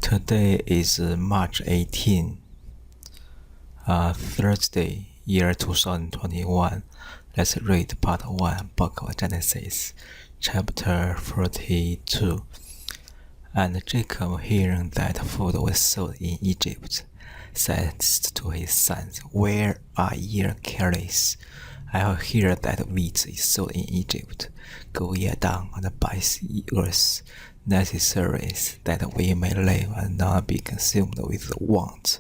Today is March 18, Thursday, year 2021. Let's read part 1, Book of Genesis, chapter 42. And Jacob, hearing that food was sold in Egypt, said to his sons, "Where are ye careless? I have heard that wheat is sold in Egypt. Go ye down and buy us necessaries, that we may live and not be consumed with want."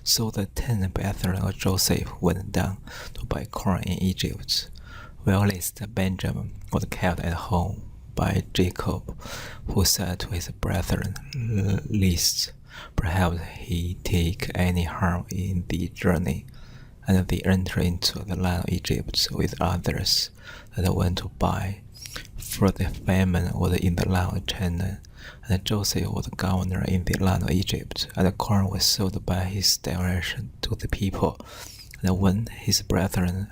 So the 10 brethren of Joseph went down to buy corn in Egypt, whilst Benjamin was kept at home by Jacob, who said to his brethren, "Lest perhaps he take any harm in the journey." And they entered into the land of Egypt with others that went to buy, for the famine was in the land of Canaan, and Joseph was governor in the land of Egypt, and the corn was sold by his direction to the people. And when his brethren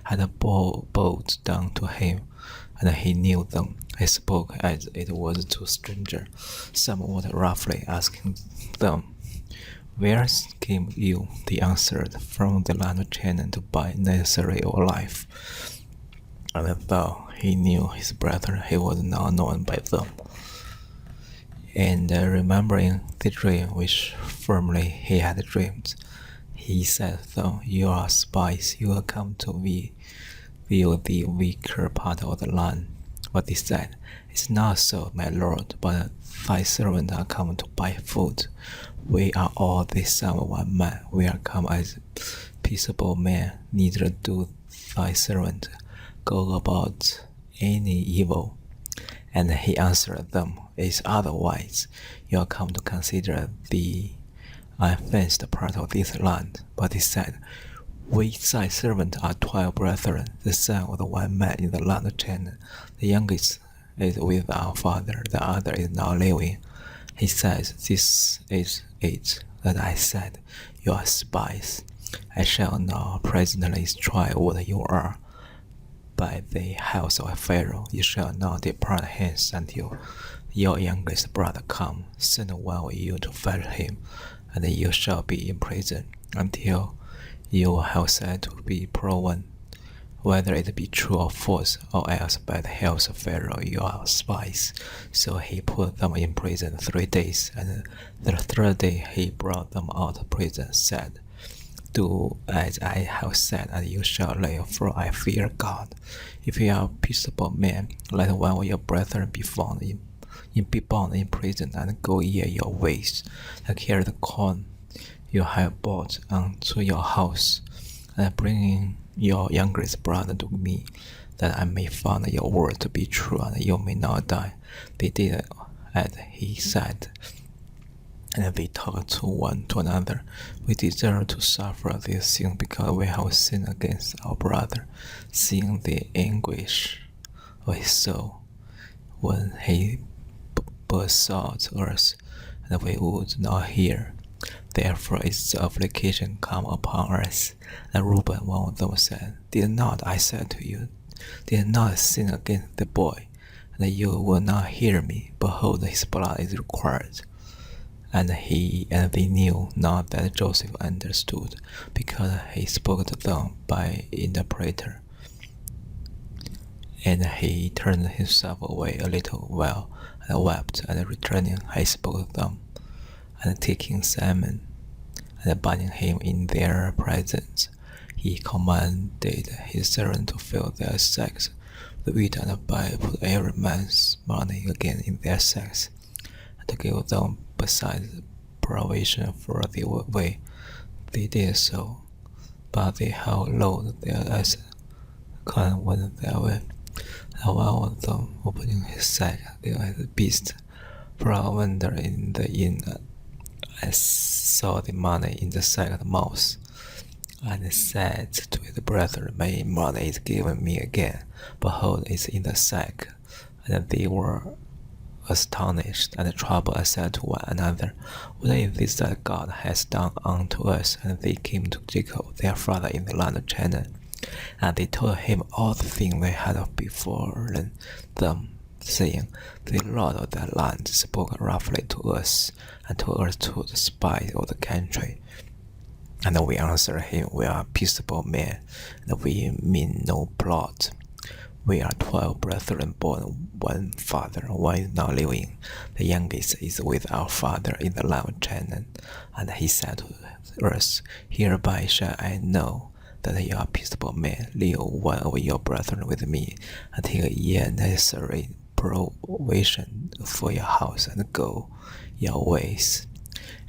had bowed down to him, and he knew them, he spoke as it was to a stranger, somewhat roughly, asking them, "Whence came you?" They answered, "From the land of Canaan to buy necessary of life." And though he knew his brethren, he was not known by them. And remembering the dream which formerly he had dreamed, he said to them, "You are spies, you have come to view the weaker part of the land." But they said, "It's not so, my lord, but thy servants are come to buy food. We are all the son of one man. We are come as peaceable men. Neither do thy servant go about any evil." And he answered them, "It's otherwise. You are come to consider the unfenced part of this land." But he said, "We thy servants are 12 brethren, the son of the one man in the land of Canaan. The youngest is with our father, the other is now living." He says, "This is it that I said, you are spies. I shall now presently try what you are. By the house of Pharaoh you shall not depart hence until your youngest brother come. Send one of you to fetch him, and you shall be in prison until you have said to be proven whether it be true or false, or else by the house of Pharaoh you are spies." So he put them in prison 3 days, and the 3rd day he brought them out of prison, said, "Do as I have said, and you shall live, for I fear God. If you are peaceable men, let one of your brethren be bound in prison, and go ye your ways, and carry the corn you have bought unto your house, and bring in your youngest brother to me, that I may find your word to be true, and you may not die." They did as he said, and they talked to one to another, "We deserve to suffer this thing because we have sinned against our brother," seeing the anguish of his soul when he besought us, and we would not hear. Therefore is the affliction come upon us. And Reuben, one of them, said, "Did not I say to you, did not sin against the boy, and you will not hear me? Behold, his blood is required." And they knew not that Joseph understood, because he spoke to them by interpreter. And he turned himself away a little while, and wept, and returning he spoke to them. And taking Simon, and binding him in their presence, he commanded his servants to fill their sacks with wheat, and put every man's money again in their sacks, and to give them besides provision for the way. They did so, but they held low their asses, and went their way. And one of them, opening his sack, gave at the beast. For a wonder in the inn, I saw the money in the sack of the mouse, and said to his brethren, "My money is given me again. Behold, it's in the sack." And they were astonished and troubled, and said to one another, "What is this that God has done unto us?" And they came to Jacob their father in the land of Canaan, and they told him all the things they had befallen them. saying, "The Lord of that land spoke roughly to us, and to us to the spies of the country." And we answered him, "We are peaceable men, and we mean no plot. We are 12 brethren born one father. One is now living. The youngest is with our father in the land of Canaan." And he said to us, "Hereby shall I know that you are peaceable men. Leave one of your brethren with me, and take a year necessary provision for your house, and go your ways.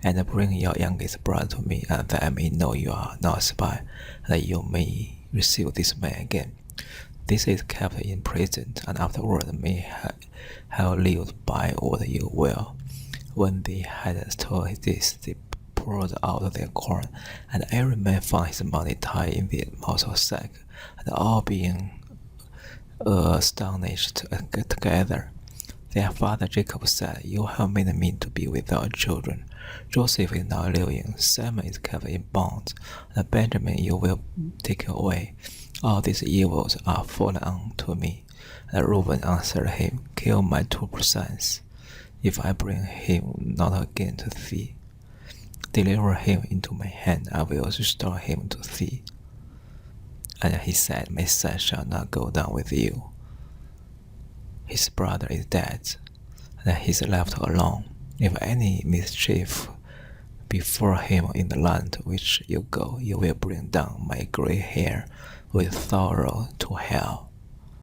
And bring your youngest brother to me, and that I may know you are not a spy, and that you may receive this man again. This is kept in prison, and afterward may have lived by what you will." When they had told this, they poured out their corn, and every man found his money tied in the muzzle sack, and all being astonished together. Their father Jacob said, "You have made me to be without children. Joseph is now living, Simon is kept in bonds, and Benjamin you will take away. All these evils are fallen unto me." And Reuben answered him, "Kill my 2 sons, if I bring him not again to thee. Deliver him into my hand, I will restore him to thee." And he said, "My son shall not go down with you. His brother is dead, and he is left alone. If any mischief before him in the land which you go, you will bring down my gray hair with sorrow to hell."